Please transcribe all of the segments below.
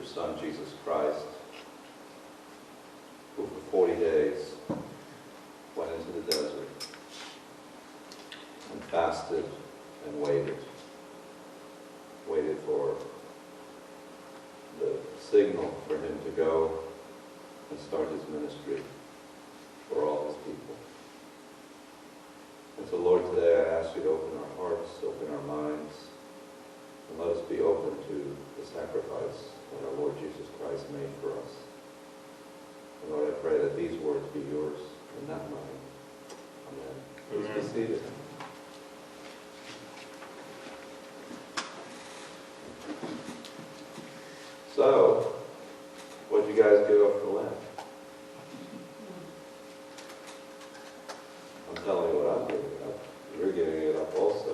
your Son, Jesus Christ, who for 40 days went into the desert and fasted and waited for the signal for him to go and start his ministry for all his people. And so, Lord, today I ask you to open our hearts, open our minds, and let us be open to the sacrifice that our Lord Jesus Christ made for us. And Lord, I pray that these words be yours and not mine. Amen. Please be seated. So, what did you guys give up for Lent? I'm telling you what I'm giving up. You're giving it up also.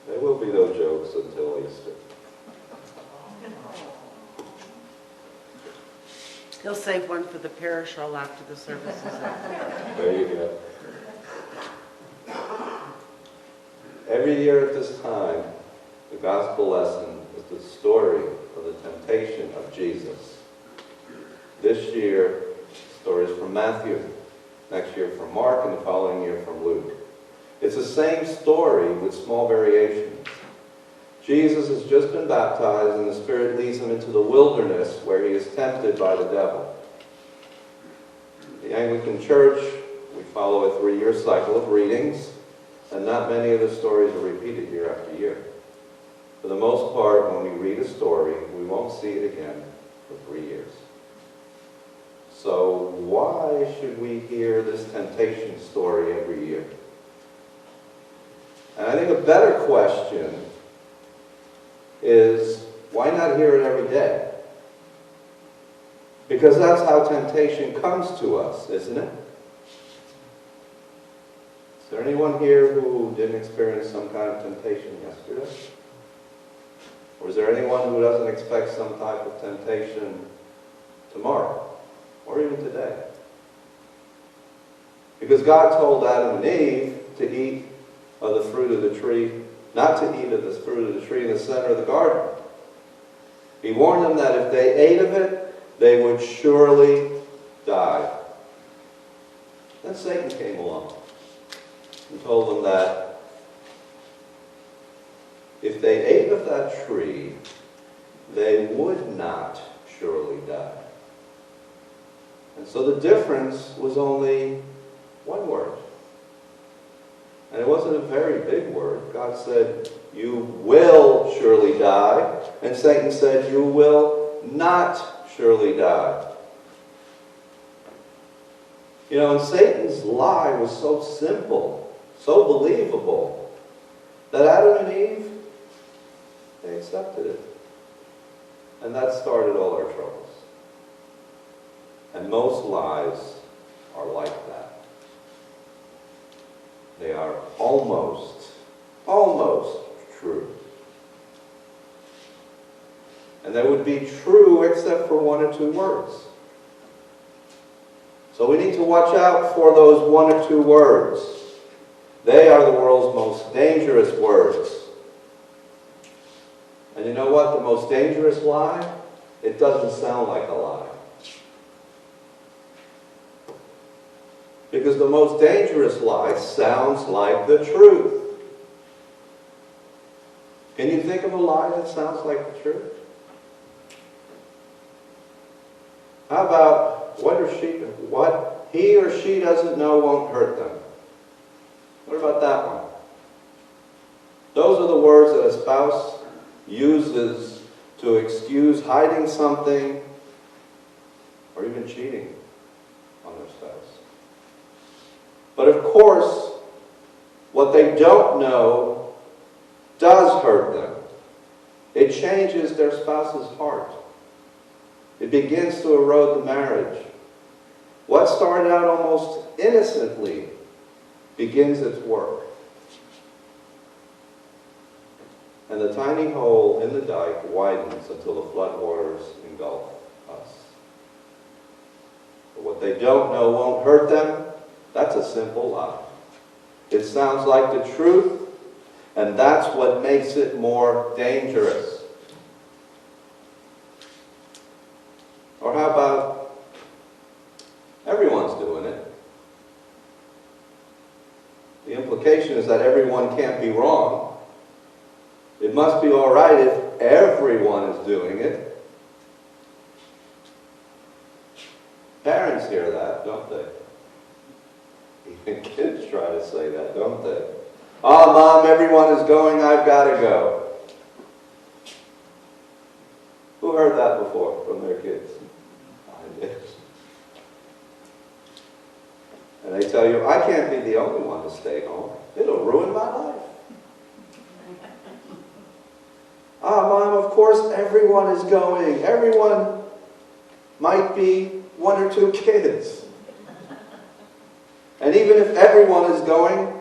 There will be no jokes until Easter. He'll save one for the parish hall after the service is over. There you go. Every year at this time, the gospel lesson is the story of the temptation of Jesus. This year, stories from Matthew. Next year from Mark, and the following year from Luke. It's the same story with small variations. Jesus has just been baptized, and the Spirit leads him into the wilderness where he is tempted by the devil. The Anglican Church, we follow a 3-year cycle of readings, and not many of the stories are repeated year after year. For the most part, when we read a story, we won't see it again for 3 years. So why should we hear this temptation story every year? And I think a better question is, why not hear it every day? Because that's how temptation comes to us, isn't it? Is there anyone here who didn't experience some kind of temptation yesterday? Or is there anyone who doesn't expect some type of temptation tomorrow? Or even today? Because God told Adam and Eve to eat of the fruit of the tree, not to eat of the fruit of the tree in the center of the garden. He warned them that if they ate of it, they would surely die. Then Satan came along and told them that if they ate of that tree, they would not surely die. And so the difference was only one word. And it wasn't a very big word. God said, you will surely die. And Satan said, you will not surely die. You know, and Satan's lie was so simple, so believable, that Adam and Eve, they accepted it. And that started all our troubles. And most lies are like that. They are almost true. And they would be true except for 1 or 2 words. So we need to watch out for those 1 or 2 words. They are the world's most dangerous words. And you know what? The most dangerous lie? It doesn't sound like a lie. Because the most dangerous lie sounds like the truth. Can you think of a lie that sounds like the truth? How about what he or she doesn't know won't hurt them? What about that one? Those are the words that a spouse uses to excuse hiding something or even cheating on their spouse. But of course, what they don't know does hurt them. It changes their spouse's heart. It begins to erode the marriage. What started out almost innocently begins its work. And the tiny hole in the dike widens until the floodwaters engulf us. But what they don't know won't hurt them. That's a simple lie. It sounds like the truth, and that's what makes it more dangerous. implication is that everyone can't be wrong. It must be all right if everyone is doing it. Parents hear that, don't they? Even kids try to say that, don't they? Oh, Mom, everyone is going, I've got to go. Who heard that before from their kids? I did. And they tell you, I can't be the only one to stay home. It'll ruin my life. Ah, Mom, of course everyone is going. Everyone might be one or two kids. And even if everyone is going,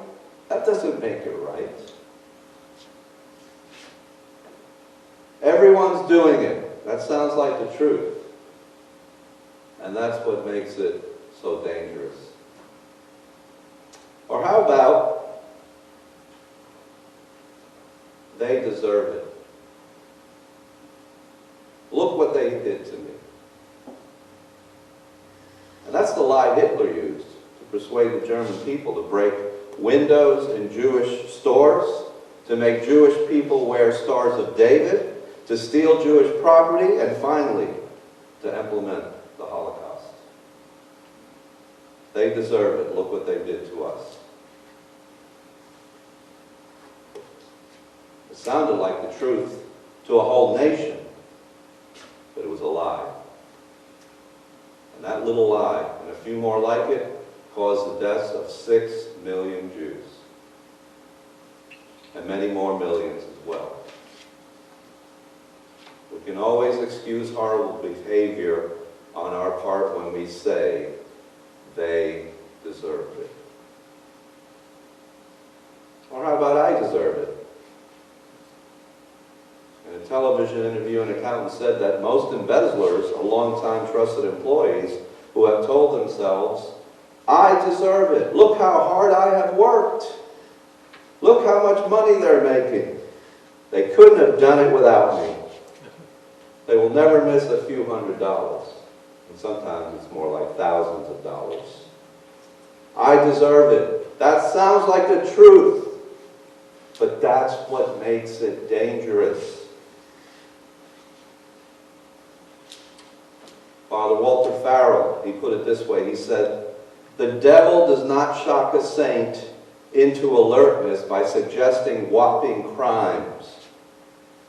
that doesn't make it right. Everyone's doing it. That sounds like the truth. And that's what makes it so dangerous. Or how about, they deserve it. Look what they did to me. And that's the lie Hitler used to persuade the German people to break windows in Jewish stores, to make Jewish people wear Stars of David, to steal Jewish property, and finally, to implement the Holocaust. They deserve it. Look what they did to us. It sounded like the truth to a whole nation, but it was a lie. And that little lie, and a few more like it, caused the deaths of 6 million Jews. And many more millions as well. We can always excuse horrible behavior on our part when we say, they deserve it. Or how about I deserve it? In a television interview, an accountant said that most embezzlers are long-time trusted employees who have told themselves, I deserve it. Look how hard I have worked. Look how much money they're making. They couldn't have done it without me. They will never miss a few $100s. And sometimes it's more like thousands of dollars. I deserve it. That sounds like the truth. But that's what makes it dangerous. Father Walter Farrell, he put it this way. He said, the devil does not shock a saint into alertness by suggesting whopping crimes.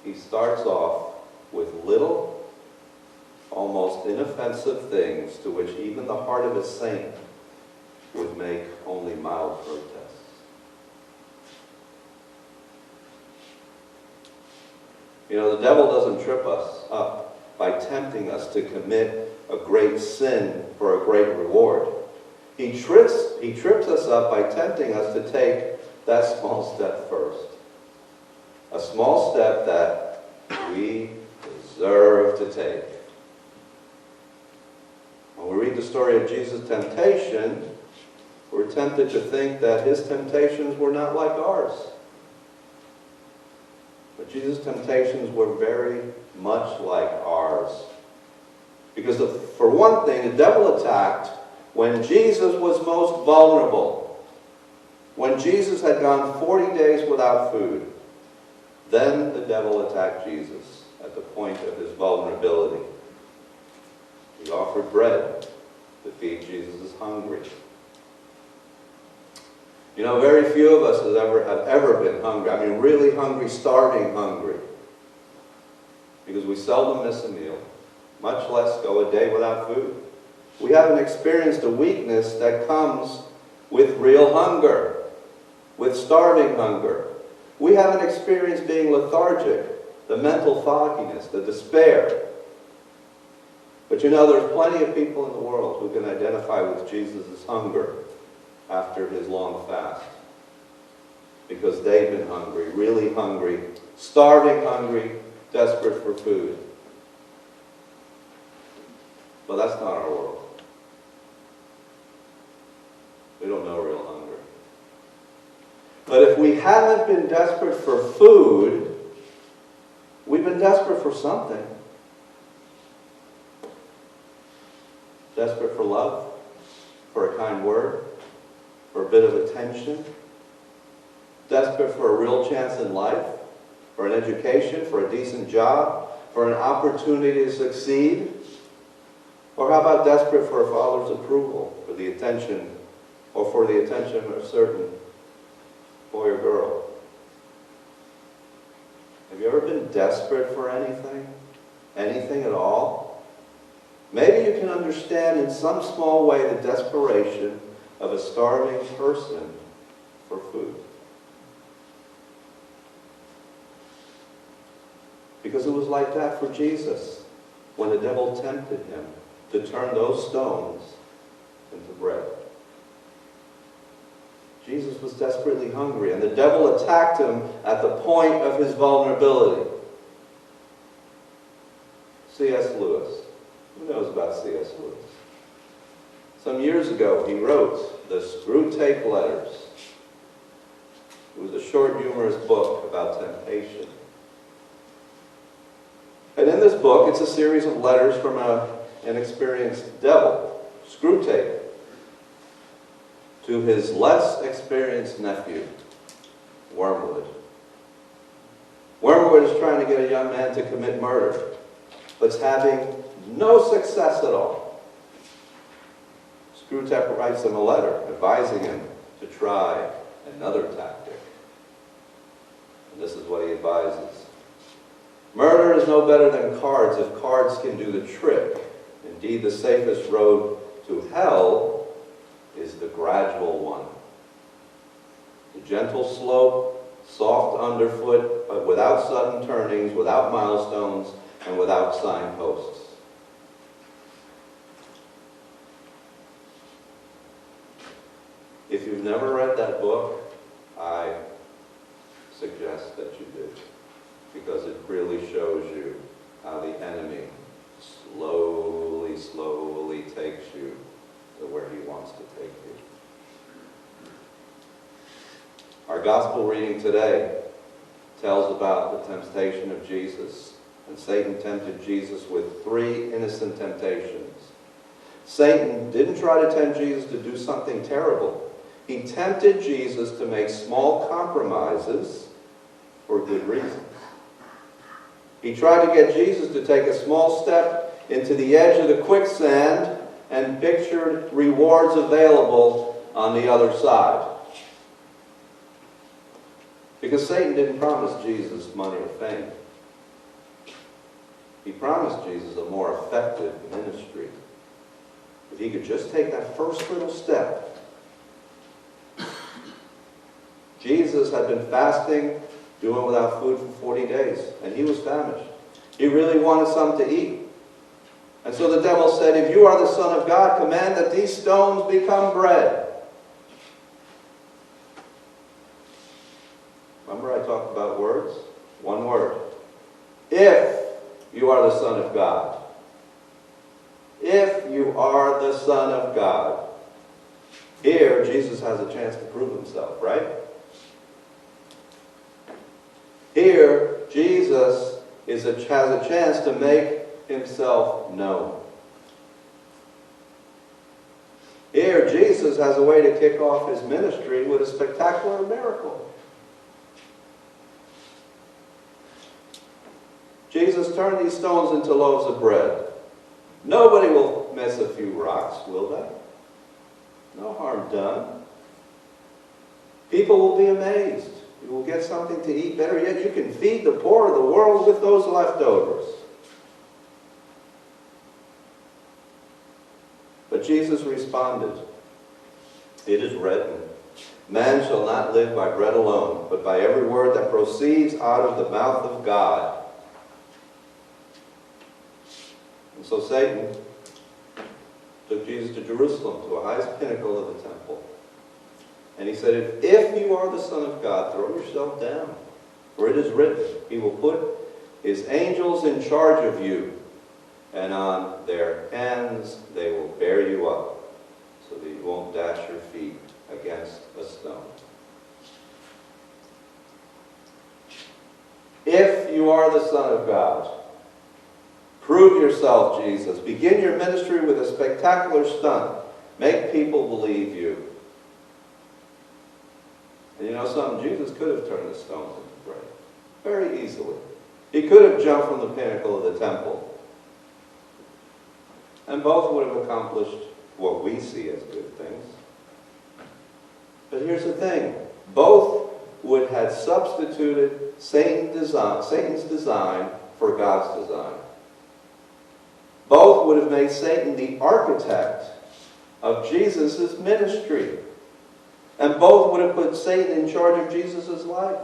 He starts off with little, almost inoffensive things to which even the heart of a saint would make only mild protests. You know, the devil doesn't trip us up by tempting us to commit a great sin for a great reward. He trips us up by tempting us to take that small step first. A small step that we deserve to take. When we read the story of Jesus' temptation, we're tempted to think that his temptations were not like ours. But Jesus' temptations were very much like ours. Because for one thing, the devil attacked when Jesus was most vulnerable. When Jesus had gone 40 days without food, then the devil attacked Jesus at the point of his vulnerability. He offered bread to feed Jesus' hungry. You know, very few of us have ever been hungry. I mean, really hungry, starving hungry. Because we seldom miss a meal, much less go a day without food. We haven't experienced a weakness that comes with real hunger, with starving hunger. We haven't experienced being lethargic, the mental fogginess, the despair. But you know, there's plenty of people in the world who can identify with Jesus' hunger after his long fast. Because they've been hungry, really hungry, starving hungry, desperate for food. But that's not our world. We don't know real hunger. But if we haven't been desperate for food, we've been desperate for something. Desperate for love, for a kind word, for a bit of attention, Desperate for a real chance in life, for an education, for a decent job, for an opportunity to succeed? Or how about desperate for a father's approval, for the attention, or for the attention of a certain boy or girl? Have you ever been desperate for anything? Anything at all? Maybe you can understand in some small way the desperation of a starving person for food. Because it was like that for Jesus when the devil tempted him to turn those stones into bread. Jesus was desperately hungry, and the devil attacked him at the point of his vulnerability. C.S. Lewis. Who knows about C.S. Lewis? Some years ago, he wrote the Screwtape Letters. It was a short, humorous book about temptation. And in this book, it's a series of letters from an experienced devil, Screwtape, to his less experienced nephew, Wormwood. Wormwood is trying to get a young man to commit murder, but's having no success at all. Screwtape writes him a letter advising him to try another tactic. And this is what he advises. Murder is no better than cards if cards can do the trick. Indeed, the safest road to hell is the gradual one. The gentle slope, soft underfoot, but without sudden turnings, without milestones, and without signposts. If you've never read that book, I suggest that you do, because it really shows you how the enemy slowly, slowly takes you to where he wants to take you. Our gospel reading today tells about the temptation of Jesus. And Satan tempted Jesus with 3 innocent temptations. Satan didn't try to tempt Jesus to do something terrible. He tempted Jesus to make small compromises for good reasons. He tried to get Jesus to take a small step into the edge of the quicksand and pictured rewards available on the other side. Because Satan didn't promise Jesus money or fame. He promised Jesus a more effective ministry. If he could just take that first little step. Jesus had been fasting, doing without food for 40 days, and he was famished. He really wanted something to eat. And so the devil said, if you are the Son of God, command that these stones become bread. Remember I talked about words? One word. If you are the Son of God. If you are the Son of God. Here, Jesus has a chance to prove himself, right? Here, Jesus has a chance to make himself known. Here, Jesus has a way to kick off his ministry with a spectacular miracle. Jesus turned these stones into loaves of bread. Nobody will miss a few rocks, will they? No harm done. People will be amazed. You will get something to eat. Better yet, you can feed the poor of the world with those leftovers. But Jesus responded, it is written, man shall not live by bread alone, but by every word that proceeds out of the mouth of God. And so Satan took Jesus to Jerusalem, to the highest pinnacle of the temple. And he said, if you are the Son of God, throw yourself down. For it is written, he will put his angels in charge of you, and on their hands they will bear you up, so that you won't dash your feet against a stone. If you are the Son of God, prove yourself, Jesus. Begin your ministry with a spectacular stunt. Make people believe you. And know something? Jesus could have turned the stones into bread very easily. He could have jumped from the pinnacle of the temple. And both would have accomplished what we see as good things. But here's the thing. Both would have substituted Satan's design for God's design. Both would have made Satan the architect of Jesus' ministry. And both would have put Satan in charge of Jesus' life.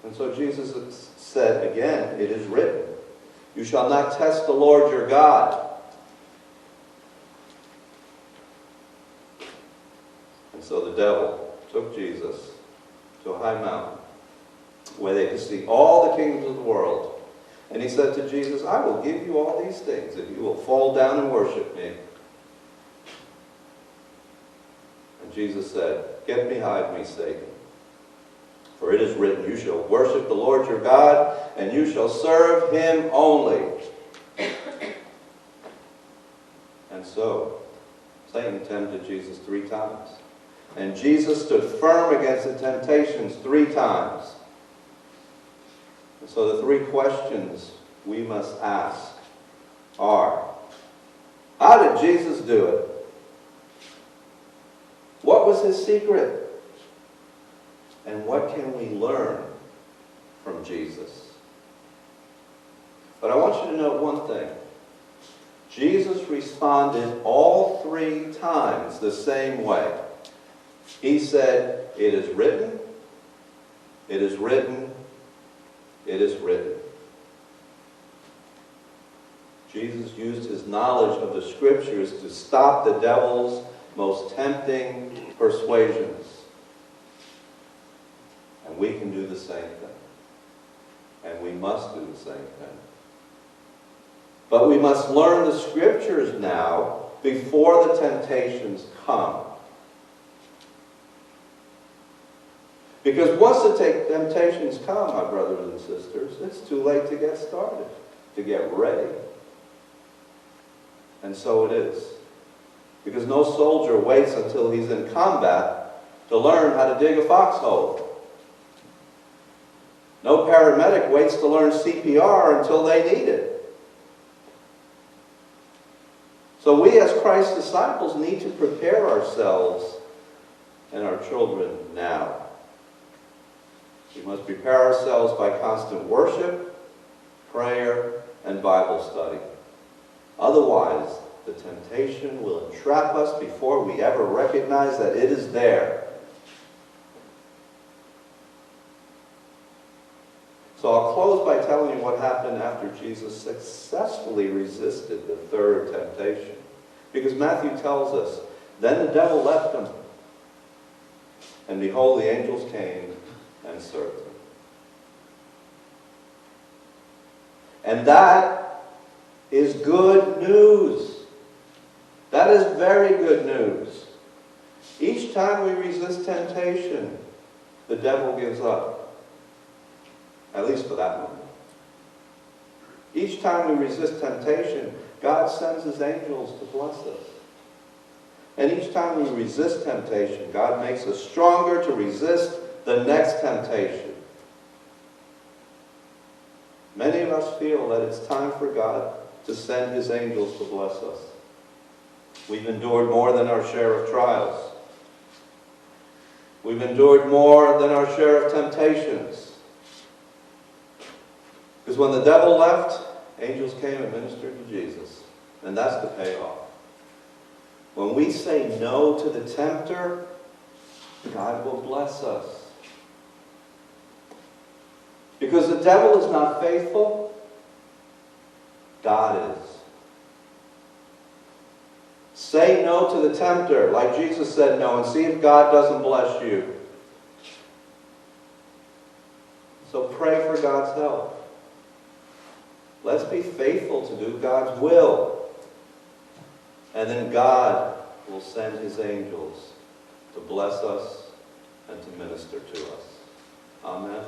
And so Jesus said again, it is written, you shall not test the Lord your God. And so the devil took Jesus to a high mountain where they could see all the kingdoms of the world. And he said to Jesus, I will give you all these things if you will fall down and worship me. And Jesus said, get behind me, Satan. For it is written, you shall worship the Lord your God, and you shall serve him only. And so, Satan tempted Jesus 3 times. And Jesus stood firm against the temptations 3 times. And so the 3 questions we must ask are, how did Jesus do it? What was his secret? And what can we learn from Jesus? But I want you to note one thing. Jesus responded all 3 times the same way. He said, it is written, it is written, it is written. Jesus used his knowledge of the Scriptures to stop the devil's most tempting persuasions. And we can do the same thing. And we must do the same thing. But we must learn the Scriptures now before the temptations come. Because once the temptations come, my brothers and sisters, it's too late to get started, to get ready. And so it is. Because no soldier waits until he's in combat to learn how to dig a foxhole. No paramedic waits to learn CPR until they need it. So we as Christ's disciples need to prepare ourselves and our children now. We must prepare ourselves by constant worship, prayer, and Bible study. Otherwise, the temptation will entrap us before we ever recognize that it is there. So I'll close by telling you what happened after Jesus successfully resisted the 3rd temptation. Because Matthew tells us, then the devil left him. And behold, the angels came and served him. And that is good news. That is very good news. Each time we resist temptation, the devil gives up. At least for that moment. Each time we resist temptation, God sends his angels to bless us. And each time we resist temptation, God makes us stronger to resist the next temptation. Many of us feel that it's time for God to send his angels to bless us. We've endured more than our share of trials. We've endured more than our share of temptations. Because when the devil left, angels came and ministered to Jesus. And that's the payoff. When we say no to the tempter, God will bless us. Because the devil is not faithful, God is. Say no to the tempter, like Jesus said no, and see if God doesn't bless you. So pray for God's help. Let's be faithful to do God's will. And then God will send his angels to bless us and to minister to us. Amen.